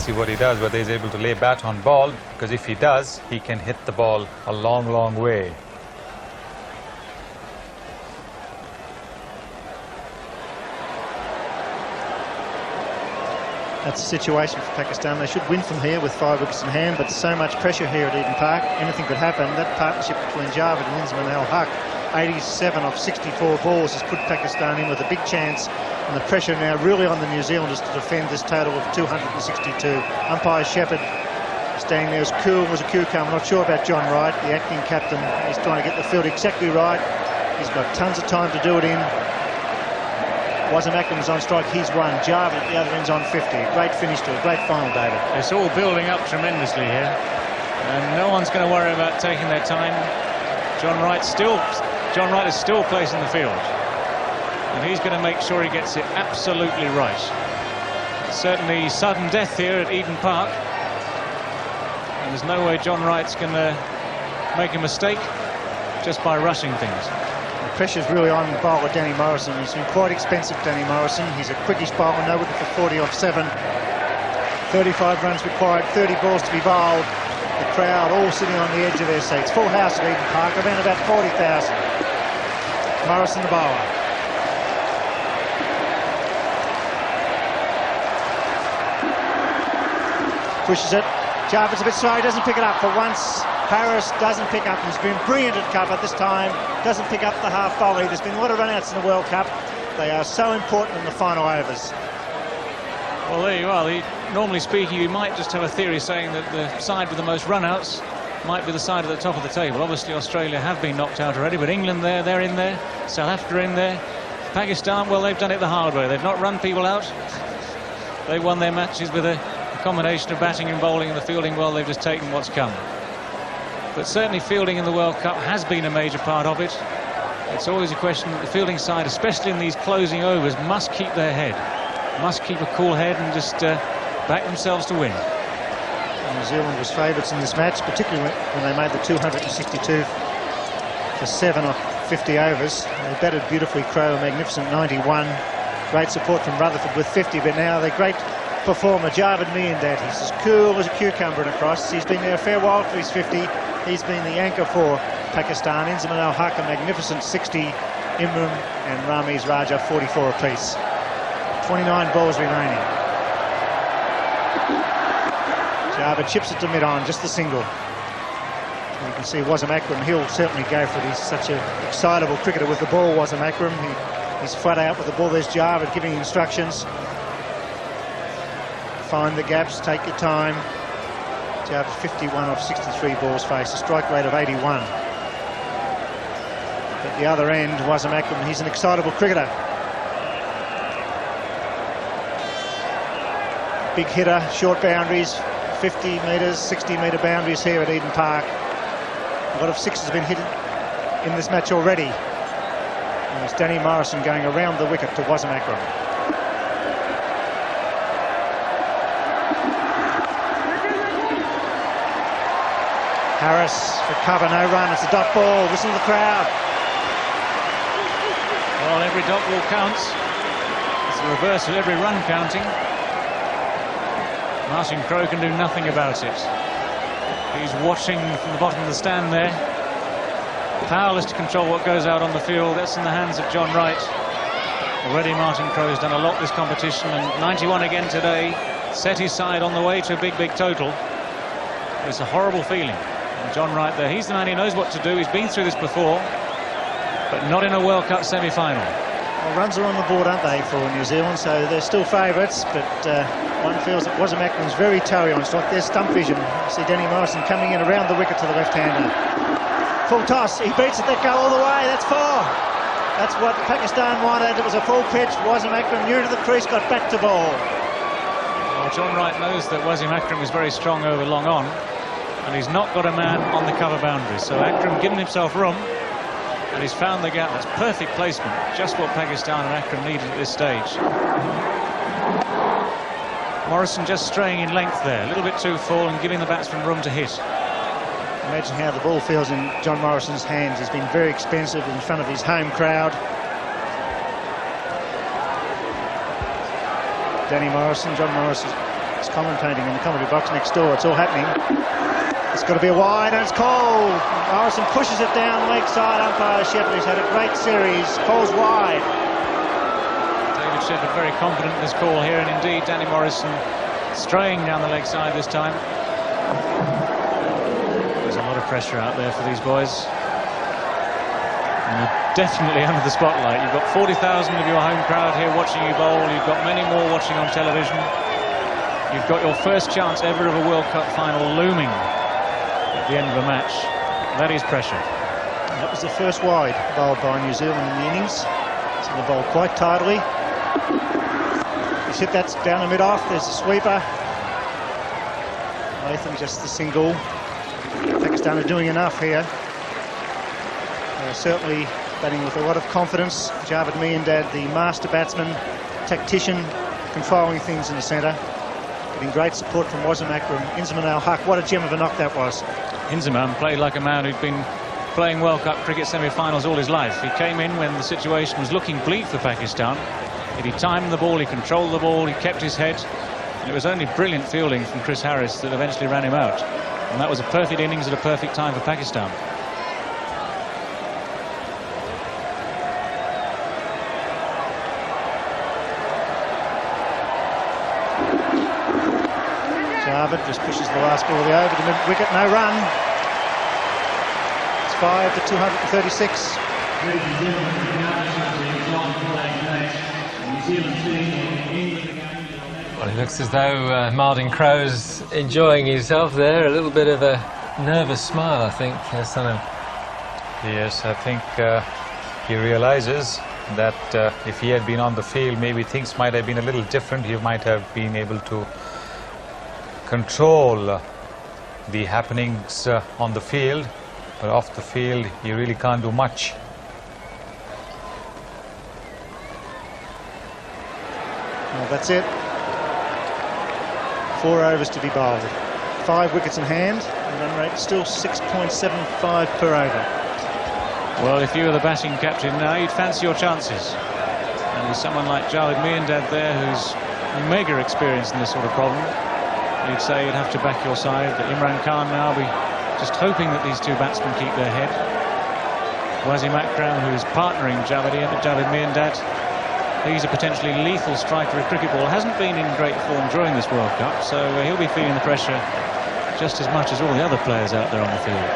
see what he does, whether he's able to lay bat on ball, because if he does, he can hit the ball a long, long way. That's the situation for Pakistan. They should win from here with 5 wickets in hand, but so much pressure here at Eden Park. Anything could happen. That partnership between Javed and Inzamam al-Haq, 87 of 64 balls, has put Pakistan in with a big chance, and the pressure now really on the New Zealanders to defend this total of 262. Umpire Shepherd staying there as cool as a cucumber. Not sure about John Wright, the acting captain. He's trying to get the field exactly right. He's got tons of time to do it in. Wasim Akram's on strike, he's one. Javed at the other end's on 50. Great finish to a great final, David. It's all building up tremendously here, and no one's going to worry about taking their time. John Wright is still placing the field, and he's going to make sure he gets it absolutely right. Certainly sudden death here at Eden Park, and there's no way John Wright's going to make a mistake just by rushing things. The pressure's really on the bowler, Danny Morrison. He's been quite expensive, Danny Morrison. He's a quickish bowler, no wicket for 40 off 7. 35 runs required, 30 balls to be bowled. The crowd all sitting on the edge of their seats. Full house at Eden Park, around about 40,000. Morrison the bowler. Pushes it. Javed's a bit slow, he doesn't pick it up for once. Harris doesn't pick up. He's been brilliant at cover this time. Doesn't pick up the half volley. There's been a lot of run-outs in the World Cup. They are so important in the final overs. Well, there you are. Normally speaking, you might just have a theory saying that the side with the most run-outs might be the side at the top of the table. Obviously, Australia have been knocked out already, but England they're in there. South Africa in there. Pakistan, well, they've done it the hard way. They've not run people out. They won their matches with a combination of batting and bowling, and the fielding, well, they've just taken what's come. But certainly fielding in the World Cup has been a major part of it. It's always a question that the fielding side, especially in these closing overs, must keep their head, must keep a cool head and just back themselves to win. New Zealand was favourites in this match, particularly when they made the 262 for 7 off 50 overs. They batted beautifully. Crowe, a magnificent 91. Great support from Rutherford with 50, but now the great performer, Javed Miandad. He's as cool as a cucumber and across. He's been there a fair while for his 50. He's been the anchor for Pakistan. Inzamam al-Haq, a magnificent 60. Imran and Ramiz Raja, 44 apiece. 29 balls remaining. Javed chips it to mid-on, just the single. And you can see Wasim Akram, he'll certainly go for it. He's such an excitable cricketer with the ball, Wasim Akram. He's flat out with the ball. There's Javed giving instructions. Find the gaps, take your time. Javed 51 off 63 balls faced, a strike rate of 81. At the other end, Wasim Akram, he's an excitable cricketer. Big hitter, short boundaries, 50 metres, 60 metre boundaries here at Eden Park. A lot of sixes have been hit in this match already. And it's Danny Morrison going around the wicket to Wasim Akram. Harris for cover, no run. It's a dot ball. Listen to the crowd. Well, every dot ball counts. It's the reverse of every run counting. Martin Crowe can do nothing about it. He's watching from the bottom of the stand there. Powerless to control what goes out on the field. That's in the hands of John Wright. Already Martin Crowe's done a lot this competition, and 91 again today. Set his side on the way to a big, big total. It's a horrible feeling. And John Wright there, he's the man who knows what to do. He's been through this before, but not in a World Cup semi-final. Well, runs are on the board, aren't they, for New Zealand? So they're still favourites, but one feels that Wasim Akram's very toey on strike. There's stump vision. You see Danny Morrison coming in around the wicket to the left-hander. Full toss. He beats it. That go all the way. That's 4. That's what Pakistan wanted. It was a full pitch. Wasim Akram new to the crease, got back to ball. Well, John Wright knows that Wasim Akram is very strong over long on, and he's not got a man on the cover boundary. So Akram giving himself room, and he's found the gap. That's perfect placement, just what Pakistan and Akram needed at this stage. Morrison just straying in length there, a little bit too full, and giving the batsman room to hit. Imagine how the ball feels in John Morrison's hands. He's been very expensive in front of his home crowd. Danny Morrison, John Morrison, He's commentating in the commentary box next door. It's all happening. It's got to be a wide, and it's Cole. Morrison pushes it down leg side. Umpire Shepley's had a great series. Cole's wide. David Shepherd very confident in this call here, and indeed Danny Morrison straying down the leg side this time. There's a lot of pressure out there for these boys. And you're definitely under the spotlight. You've got 40,000 of your home crowd here watching you bowl. You've got many more watching on television. You've got your first chance ever of a World Cup final looming at the end of a match. That is pressure. And that was the first wide bowled by New Zealand in the innings. So they bowled quite tidily. He's hit that down the mid-off. There's a sweeper. Latham just the single. Pakistan are doing enough here. They're certainly batting with a lot of confidence. Javed Miandad, the master batsman, tactician, controlling things in the centre. Getting great support from Wasim Akram. Inzamam al-Haq, what a gem of a knock that was. Inzamam played like a man who'd been playing World Cup cricket semi-finals all his life. He came in when the situation was looking bleak for Pakistan. He timed the ball, he controlled the ball, he kept his head. And it was only brilliant fielding from Chris Harris that eventually ran him out. And that was a perfect innings at a perfect time for Pakistan. Javed just pushes the last ball over the mid-wicket, no run. It's 5 for 236. Well, it looks as though Martin Crowe's enjoying himself there. A little bit of a nervous smile, I think, Sanu. Yes, I think he realizes that if he had been on the field, maybe things might have been a little different. He might have been able to control the happenings on the field, but off the field, he really can't do much. Well, that's it. 4 overs to be bowled. 5 wickets in hand. The run rate still 6.75 per over. Well, if you were the batting captain now, you'd fancy your chances. And with someone like Javed Miandad there, who's mega experienced in this sort of problem, you'd say you'd have to back your side. But Imran Khan now be just hoping that these two batsmen keep their head. Wasim Akram, who's partnering Javed Miandad. He's a potentially lethal striker of cricket ball. Hasn't been in great form during this World Cup, so he'll be feeling the pressure just as much as all the other players out there on the field.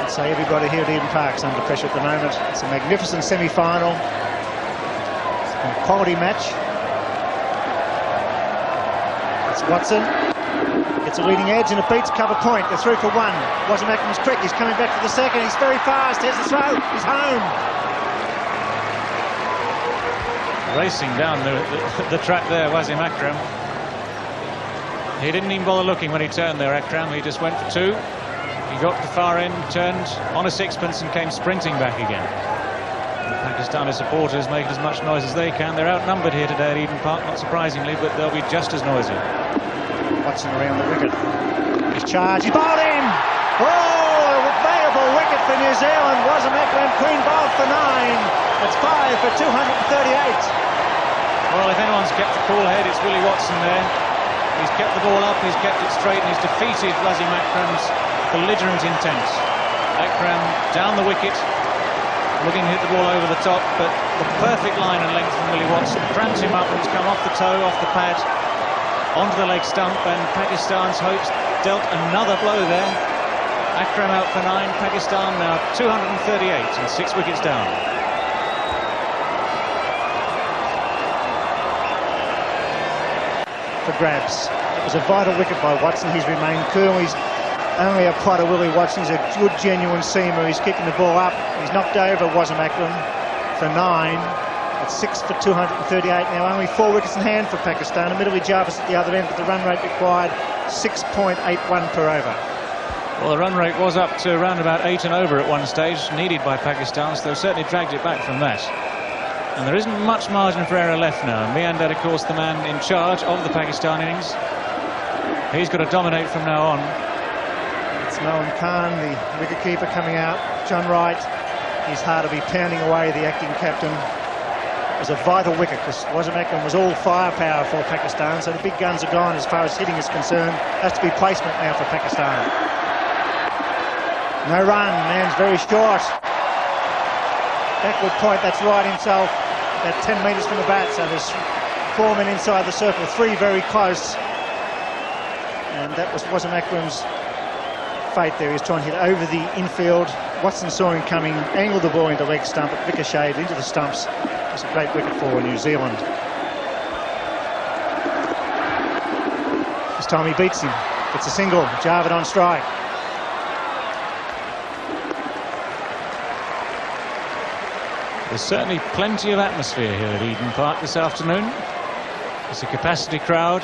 I'd say everybody here at Eden Park's under pressure at the moment. It's a magnificent semi-final. It's a quality match. It's Watson. Gets a leading edge and it beats cover point. They're through for 1. Wasim Akram's quick. He's coming back for the second. He's very fast. Here's the throw. He's home. Racing down the track there, Wasim Akram. He didn't even bother looking when he turned there, Akram. He just went for 2. He got to the far end, turned on a sixpence and came sprinting back again. The Pakistani supporters making as much noise as they can. They're outnumbered here today at Eden Park, not surprisingly, but they'll be just as noisy. Watson around the wicket. He's charged. He bowled in. Oh, a valuable wicket for New Zealand. Wasim Akram clean bowled for 9. That's 5 for 238. Well, if anyone's kept the cool head, it's Willie Watson there. He's kept the ball up, he's kept it straight, and he's defeated Wasim Akram's belligerent intent. Akram down the wicket, looking to hit the ball over the top, but the perfect line and length from Willie Watson cramps him up and he's come off the toe, off the pad, onto the leg stump, and Pakistan's hopes dealt another blow there. Akram out for 9, Pakistan now 238 and 6 wickets down. For grabs. It was a vital wicket by Watson. He's remained cool. He's only a putter, Willie Watson. He's a good, genuine seamer. He's kicking the ball up. He's knocked over Wasim Akram for 9. It's 6 for 238. Now only 4 wickets in hand for Pakistan. Admittedly, Jarvis at the other end, but the run rate required 6.81 per over. Well, the run rate was up to around about 8 and over at one stage, needed by Pakistan, so they've certainly dragged it back from that. And there isn't much margin for error left now. Miandad, of course, the man in charge of the Pakistan innings. He's got to dominate from now on. It's Mohan Khan, the wicketkeeper, coming out. John Wright, he's hard to be pounding away, the acting captain. was a vital wicket because Wasim Akram was all firepower for Pakistan, so the big guns are gone as far as hitting is concerned. Has to be placement now for Pakistan. No run, man's very short. Backward point, that's right himself, about 10 metres from the bat, so there's 4 men inside the circle, 3 very close. And that was Wasim Akram's fate there. He was trying to hit over the infield. Watson saw him coming, angled the ball into leg stump, it ricocheted into the stumps. It's a great wicket for New Zealand. This time he beats him. Gets a single. Javed on strike. There's certainly plenty of atmosphere here at Eden Park this afternoon. It's a capacity crowd,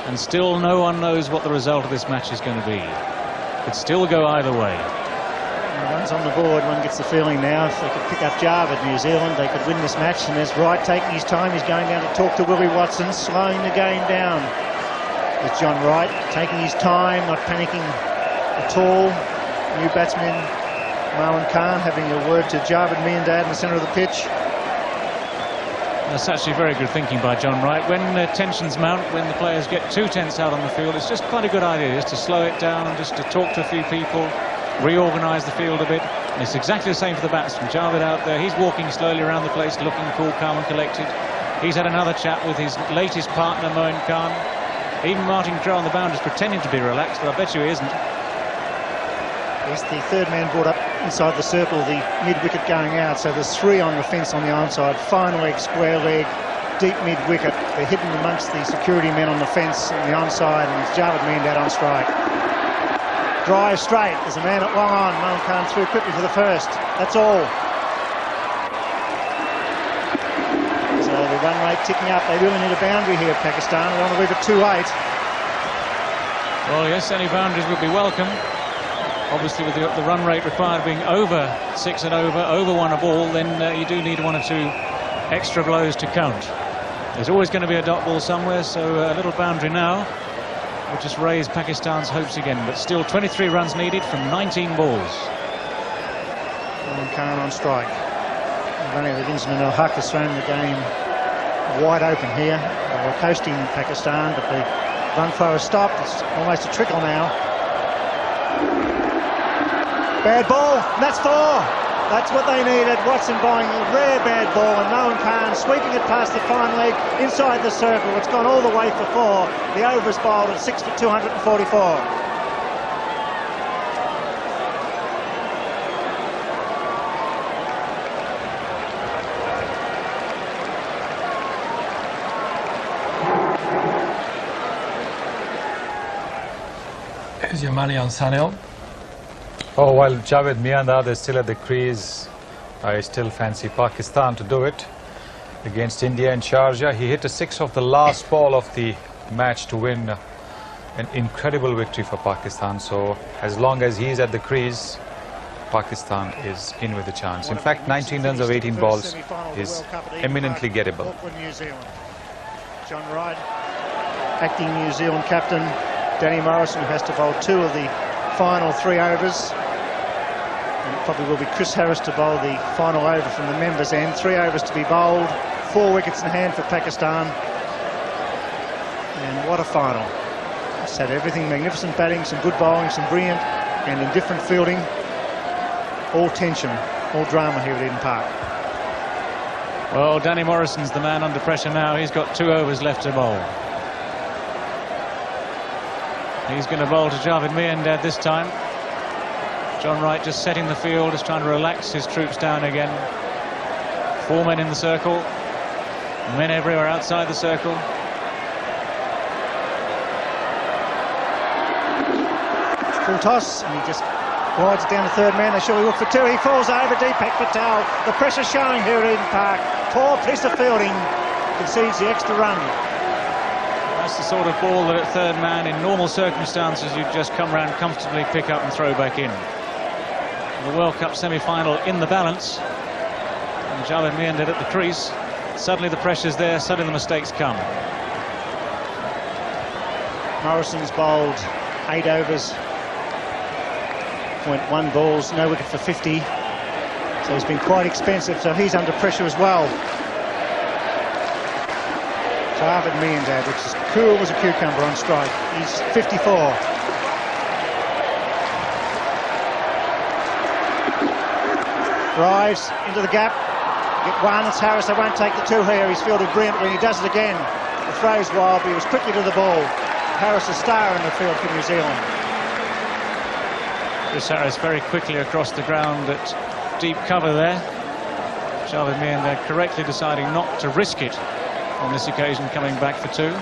and still no one knows what the result of this match is going to be. Could still go either way. Runs on the board, one gets the feeling now if they could pick up Javed, New Zealand, they could win this match. And there's Wright taking his time. He's going down to talk to Willie Watson, slowing the game down. There's John Wright taking his time, not panicking at all. New batsman Marwan Khan having a word to Javed Miandad in the centre of the pitch. That's actually very good thinking by John Wright. When tensions mount, when the players get too tense out on the field, it's just quite a good idea just to slow it down, just to talk to a few people, reorganise the field a bit. And it's exactly the same for the batsman. Javed out there, he's walking slowly around the place, looking cool, calm and collected. He's had another chat with his latest partner, Moin Khan. Even Martin Crowe on the boundaries pretending to be relaxed, but I bet you he isn't. He's the third man brought up inside the circle, the mid-wicket going out, so there's 3 on the fence on the onside. Fine leg, square leg, deep mid-wicket. They're hidden amongst the security men on the fence on the onside, and it's Javed Miandad on strike. Drive straight, there's a man at long on. Moin Khan through quickly for the first. That's all. So the run rate ticking up. They really need a boundary here, Pakistan. They want to leave it 2-8. Well, yes, any boundaries would be welcome. Obviously, with the run rate required being over 6 and over 1 a ball, then you do need 1 or 2 extra blows to count. There's always going to be a dot ball somewhere, so a little boundary now would just raise Pakistan's hopes again. But still 23 runs needed from 19 balls. Moin Khan on strike. Running the Dinsman al-Haq has thrown the game wide open here. They were coasting Pakistan, but the run flow has stopped. It's almost a trickle now. Bad ball, and that's 4. That's what they needed. Watson bowling a rare bad ball, and Moin Khan sweeping it past the fine leg inside the circle. It's gone all the way for 4. The over is bowled at 6 for 244. Here's your money on Sunil. Oh, while Javed Miandad is still at the crease, I still fancy Pakistan to do it against India in Sharjah. He hit a 6 off the last ball of the match to win an incredible victory for Pakistan. So as long as he's at the crease, Pakistan is in with a chance. In fact, 19 runs of 18 balls is eminently gettable. John Wright, acting New Zealand captain. Danny Morrison, who has to bowl 2 of the final 3 overs. And it probably will be Chris Harris to bowl the final over from the members' end. 3 overs to be bowled, 4 wickets in hand for Pakistan. And what a final. It's had everything, magnificent batting, some good bowling, some brilliant and indifferent fielding. All tension, all drama here at Eden Park. Well, Danny Morrison's the man under pressure now. He's got 2 overs left to bowl. He's going to bowl to Javed Miandad this time. John Wright just setting the field, just trying to relax his troops down again. 4 men in the circle, men everywhere outside the circle. Full toss, and he just glides it down the third man. They surely look for 2. He falls over. Deepak Patel. The pressure showing here at Eden Park. Poor piece of fielding. Concedes the extra run. That's the sort of ball that at third man, in normal circumstances, you'd just come round comfortably, pick up and throw back in. The World Cup semi-final in the balance, and Javed Miandad at the crease. Suddenly the pressure's there, suddenly the mistakes come. Morrison's bowled 8 overs, 0.1 balls, no wicket for 50. So he's been quite expensive, so he's under pressure as well. Jarvid Meandad, which is cool as a cucumber on strike. He's 54. Drives into the gap. Get one, it's Harris. They won't take the two here. He's fielded brilliantly. He does it again. The throw's wild, but he was quickly to the ball. Harris a star in the field for New Zealand. Chris Harris very quickly across the ground at deep cover there. Jarvid Meandad correctly deciding not to risk it on this occasion, coming back for two.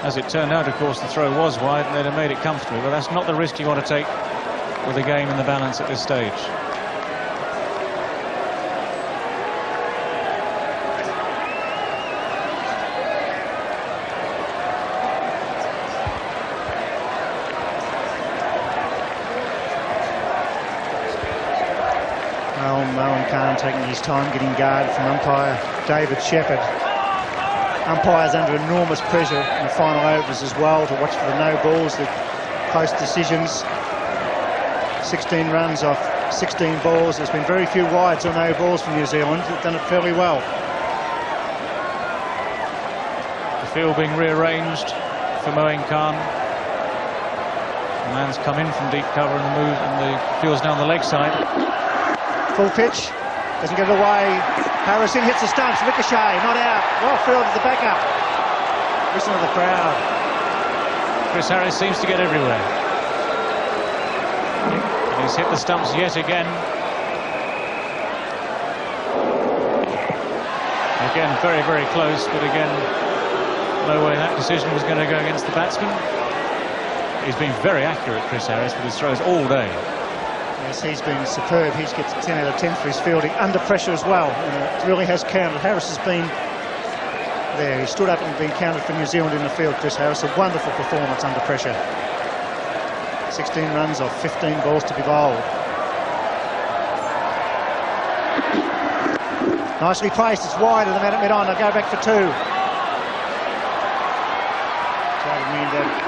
As it turned out, of course, the throw was wide and they'd have made it comfortably, but that's not the risk you want to take with the game in the balance at this stage. Moen Khan taking his time getting guard from umpire David Shepherd. Umpires under enormous pressure in the final overs as well to watch for the no balls, the close decisions. 16 runs off 16 balls. There's been very few wides or no balls from New Zealand. They've done it fairly well. The field being rearranged for Moen Khan. The man's come in from deep cover and the field's down the leg side. Full pitch, doesn't get it away. Harrison hits the stumps, ricochet, not out. Well fielded the backup. Listen to the crowd. Chris Harris seems to get everywhere. And he's hit the stumps yet again. Again, very, very close, but again, no way that decision was going to go against the batsman. He's been very accurate, Chris Harris, with his throws all day. Yes, he's been superb. He gets 10 out of 10 for his fielding under pressure as well. It really has counted. Harris has been there. He stood up and been counted for New Zealand in the field, Chris Harris. A wonderful performance under pressure. 16 runs off 15 balls to be bowled. Nicely placed. It's wide of the man at mid-on. They'll go back for two.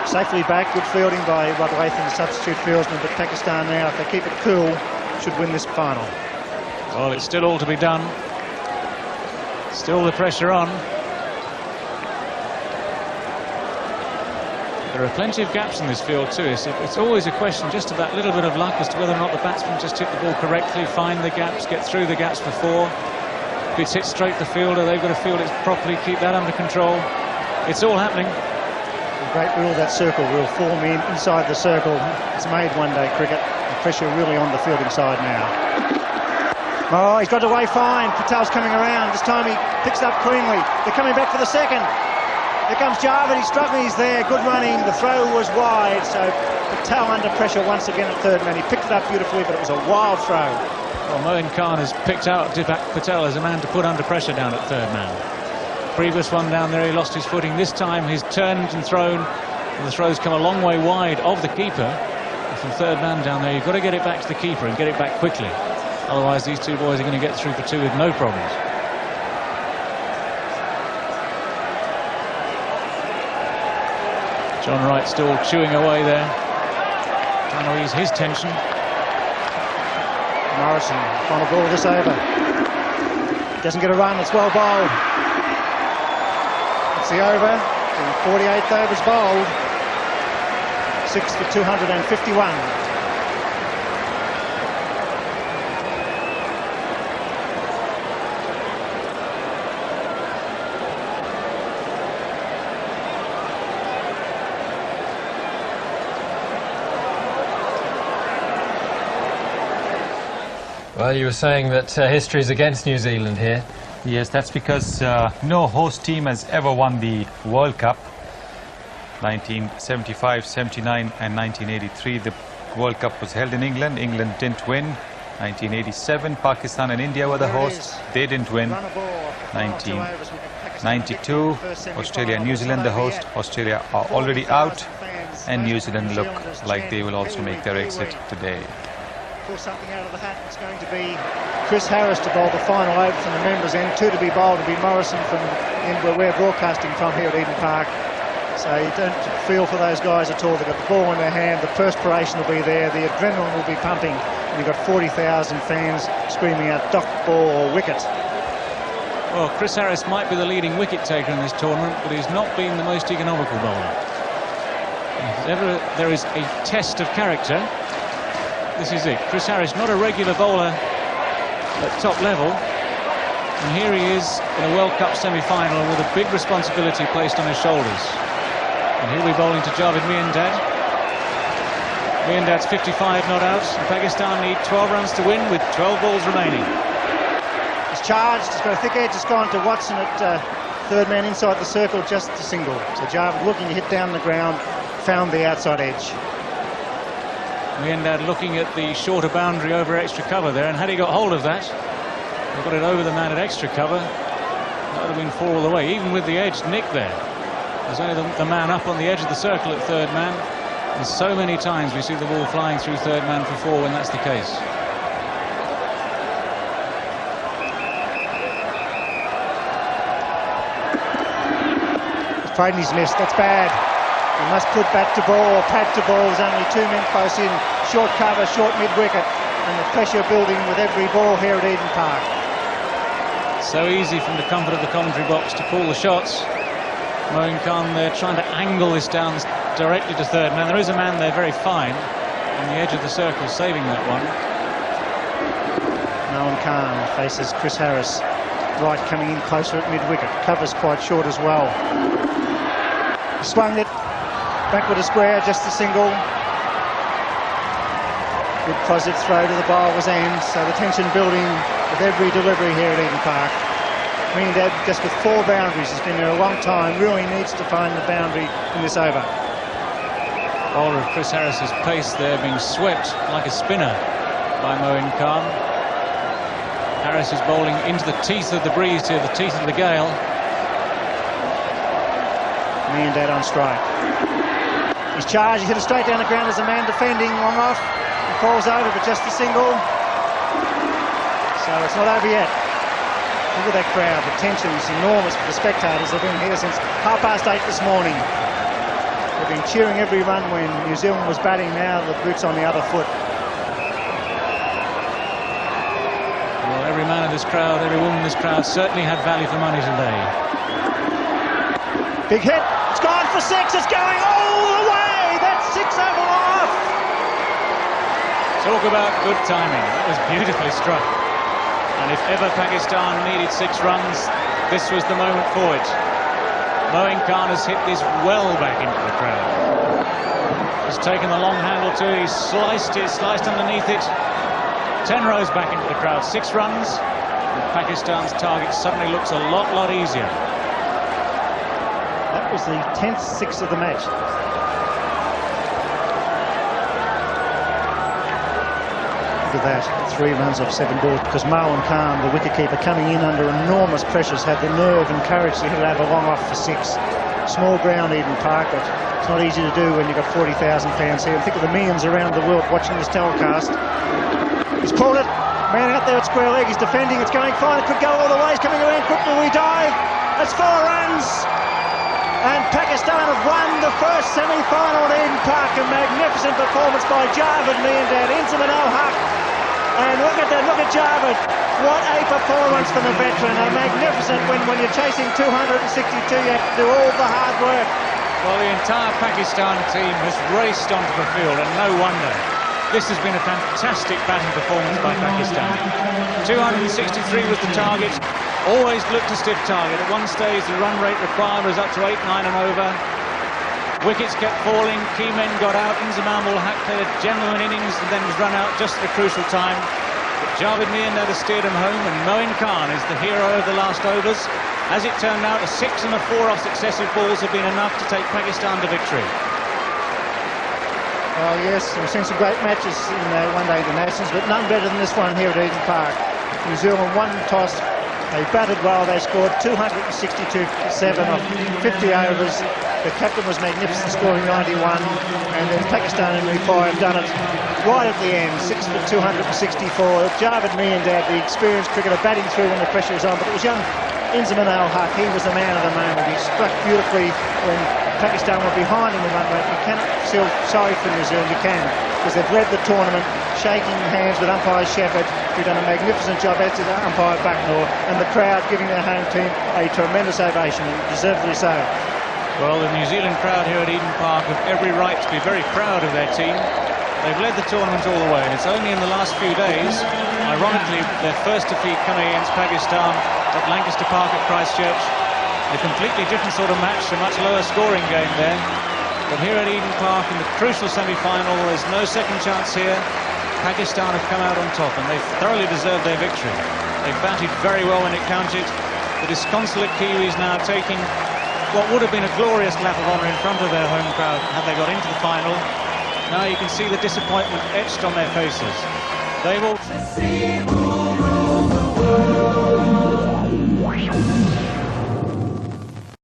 Safely back, good fielding by Rod Latham, the substitute fieldsman, but Pakistan now, if they keep it cool, should win this final. Well, it's still all to be done. Still the pressure on. There are plenty of gaps in this field too. It's always a question just of that little bit of luck as to whether or not the batsman just hit the ball correctly, find the gaps, get through the gaps before. If it's hit straight the fielder, they've got to field it properly, keep that under control. It's all happening. Great rule, that circle rule, form in inside the circle. It's made one-day cricket. The pressure really on the fielding side now. Oh, he's got away fine. Patel's coming around. This time he picks up cleanly. They're coming back for the second. Here comes Jarvid. He's struggling. He's there. Good running. The throw was wide. So Patel under pressure once again at third man. He picked it up beautifully, but it was a wild throw. Well, Moen Khan has picked out Deepak Patel as a man to put under pressure down at third man. Previous one down there, he lost his footing. This time he's turned and thrown, and the throw's come a long way wide of the keeper. And from third man down there, you've got to get it back to the keeper and get it back quickly. Otherwise, these two boys are going to get through for two with no problems. John Wright still chewing away there, trying to ease his tension. Morrison, final ball this over. Doesn't get a run, it's well bowled. It's the over, the 48th over's bowled. 6 for 251. Well, you were saying that history is against New Zealand here. Yes, that's because no host team has ever won the World Cup. 1975, 79 and 1983, the World Cup was held in England. England didn't win. 1987, Pakistan and India were the hosts. They didn't win. 1992, Australia and New Zealand the host. Australia are already out, and New Zealand look like they will also make their exit today. Pull something out of the hat. It's going to be Chris Harris to bowl the final over from the members' end. Two to be bowled will be Morrison from where we're broadcasting from here at Eden Park. So you don't feel for those guys at all. They've got the ball in their hand, the perspiration will be there, the adrenaline will be pumping, and you've got 40,000 fans screaming out "Dock, ball" or "wicket." Well, Chris Harris might be the leading wicket taker in this tournament, but he's not been the most economical bowler. If ever there is a test of character, this is it. Chris Harris, not a regular bowler at top level, and here he is in a World Cup semi-final with a big responsibility placed on his shoulders. And he'll be bowling to Javed Miandad. Miandad's 55 not out, and Pakistan need 12 runs to win with 12 balls remaining. He's charged, he's got a thick edge, it's gone to Watson at third man inside the circle, just a single. So Javed looking to hit down the ground, found the outside edge. Miandad looking at the shorter boundary over extra cover there, and had he got hold of that, he got it over the man at extra cover, that would have been 4 all the way, even with the edge nick there. There's only the man up on the edge of the circle at third man, and so many times we see the ball flying through third man for 4 when that's the case. Afraid he's missed, that's bad. He must put bat to ball or pad to ball. There's only 2 men close in. Short cover, short mid-wicket, and the pressure building with every ball here at Eden Park. So easy from the comfort of the commentary box to call the shots. Moeen Khan there trying to angle this down directly to third man. There is a man there very fine on the edge of the circle saving that one. Moeen Khan faces Chris Harris. Right coming in closer at mid-wicket. Cover's quite short as well. He swung it backward to square, just a single. Good positive throw to the bowler's end, so the tension building with every delivery here at Eden Park. Miandad just with 4 boundaries, has been there a long time, really needs to find the boundary in this over. Bowler of Chris Harris's pace there being swept like a spinner by Moeen Khan. Harris is bowling into the teeth of the breeze here, the teeth of the gale. Miandad on strike. He's charged, he hit it straight down the ground as a man defending, long off. He falls over, but just a single. So it's not over yet. Look at that crowd, the tension's enormous for the spectators. They've been here since 8:30 this morning. They've been cheering every run when New Zealand was batting, now the boot's on the other foot. Well, every man of this crowd, every woman in this crowd certainly had value for money today. Big hit, it's gone for 6, it's going all the way, that's 6 over off. Talk about good timing, that was beautifully struck. And if ever Pakistan needed 6 runs, this was the moment for it. Moeen Khan has hit this well back into the crowd. He's taken the long handle to it, he's sliced it, sliced underneath it. 10 rows back into the crowd, 6 runs. And Pakistan's target suddenly looks a lot easier. That was the 10th 6 of the match. Look at that, 3 runs off 7 balls, because Moeen Khan, the wicketkeeper, coming in under enormous pressures, had the nerve and courage to hit it over long off for 6. Small ground, Eden Park, but it's not easy to do when you've got 40,000 fans here. And think of the millions around the world watching this telecast. He's pulled it, man out there at square leg, he's defending, it's going fine, it could go all the way, he's coming around quickly, we dive. That's 4 runs. And Pakistan have won the first semi-final at Eden Park. A magnificent performance by Javed Miandad into the no-huck. And look at that, look at Javed. What a performance from the veteran. A magnificent win. When you're chasing 262, you have to do all the hard work. Well, the entire Pakistan team has raced onto the field, and no wonder. This has been a fantastic batting performance by Pakistan. 263 was the target. Always looked a stiff target. At one stage, the run rate required was up to 8, 9 and over. Wickets kept falling. Key men got out. Inzamam ul Haq played a genuine innings and then was run out just at a crucial time. But Javed Miandad has steered him home, and Moeen Khan is the hero of the last overs. As it turned out, a 6 and a 4 off successive balls have been enough to take Pakistan to victory. Oh yes, we've seen some great matches in one-day internationals, but none better than this one here at Eden Park. New Zealand won the toss, they batted well, they scored 262 for 7 off 50 overs. The captain was magnificent, scoring 91, and then Pakistan in reply have done it right at the end, 6 for 264. Javed Miandad, the experienced cricketer, batting through when the pressure was on, but it was young Inzamam al-Haq, he was the man of the moment. He struck beautifully when Pakistan were behind in the run rate. You cannot feel sorry for New Zealand, you can, because they've led the tournament, shaking hands with umpire Shepherd, who've done a magnificent job, as did umpire Bucknor, and the crowd giving their home team a tremendous ovation, and deservedly so. Well, the New Zealand crowd here at Eden Park have every right to be very proud of their team. They've led the tournament all the way, and it's only in the last few days, ironically, their first defeat coming against Pakistan at Lancaster Park at Christchurch. A completely different sort of match, a much lower scoring game there. But here at Eden Park in the crucial semi-final, there's no second chance here. Pakistan have come out on top, and they've thoroughly deserved their victory. They've batted very well when it counted. The disconsolate Kiwis now taking what would have been a glorious lap of honour in front of their home crowd had they got into the final. Now you can see the disappointment etched on their faces. They will...